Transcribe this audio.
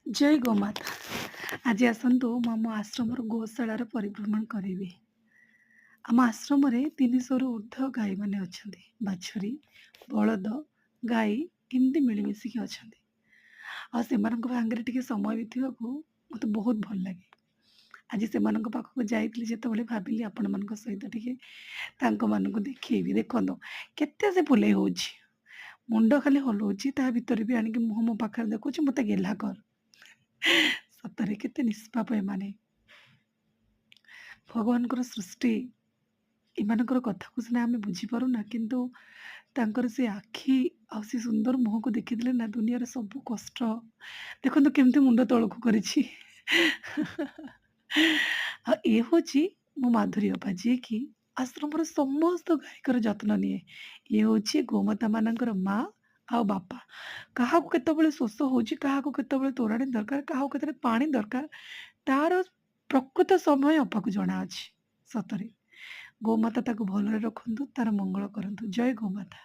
ଜୟ ଗୋମାତା। ଆଜି ଆସନ୍ତୁ ମୁଁ ଆମ ଆଶ୍ରମର ଗୋଶାଳାର ପରିଭ୍ରମଣ କରିବି। ଆମ ଆଶ୍ରମରେ 300ରୁ ଉର୍ଦ୍ଧ୍ୱ ଗାଈମାନେ ଅଛନ୍ତି। ବାଛୁରୀ, ବଳଦ, ଗାଈ ଏମିତି ମିଳିମିଶିକି ଅଛନ୍ତି। ଆଉ ସେମାନଙ୍କ ସାଙ୍ଗରେ ଟିକେ ସମୟ ବିତେଇବାକୁ ମୋତେ ବହୁତ ଭଲ ଲାଗେ। ଆଜି ସେମାନଙ୍କ ପାଖକୁ ଯାଇଥିଲି ଯେତେବେଳେ ଭାବିଲି ଆପଣମାନଙ୍କ ସହିତ ଟିକେ ତାଙ୍କମାନଙ୍କୁ ଦେଖେଇବି। ଦେଖନ୍ତୁ କେତେ ସେ ଫୁଲେଇ ହଉଛି। ମୁଣ୍ଡ ଖାଲି ହଲଉଛି ତା ଭିତରେ ବି ଆଣିକି ମୁହଁ ମୋ ପାଖରେ ଦେଖଉଛି ମୋତେ ଗେହ୍ଲା କର। ସତରେ କେତେ ନିଷ୍ପାପ ଏମାନେ। ଭଗବାନଙ୍କର ସୃଷ୍ଟି। ଏମାନଙ୍କର କଥାକୁ ସିନା ଆମେ ବୁଝିପାରୁନା କିନ୍ତୁ ତାଙ୍କର ସେ ଆଖି ଆଉ ସେ ସୁନ୍ଦର ମୁହଁକୁ ଦେଖିଦେଲେ ନା ଦୁନିଆର ସବୁ କଷ୍ଟ ଦେଖନ୍ତୁ କେମିତି ମୁଣ୍ଡ ତଳକୁ କରିଛି। ଆଉ ଏ ହେଉଛି ମୋ ମାଧୁରୀ ଅପା ଯିଏକି ଆଶ୍ରମର ସମସ୍ତ ଗାଈଙ୍କର ଯତ୍ନ ନିଏ। ଇଏ ହେଉଛି ଗୋମାତାମାନଙ୍କର ମା ଆଉ ବାପା। କାହାକୁ କେତେବେଳେ ଶୋଷ ହେଉଛି, କାହାକୁ କେତେବେଳେ ତୋରାଣି ଦରକାର, କାହାକୁ କେତେବେଳେ ପାଣି ଦରକାର, ତାର ପ୍ରକୃତ ସମୟ ଅପାକୁ ଜଣାଅଛି। ସତରେ ଗୋମାତା ତାକୁ ଭଲରେ ରଖନ୍ତୁ, ତାର ମଙ୍ଗଳ କରନ୍ତୁ। ଜୟ ଗୋମାତା।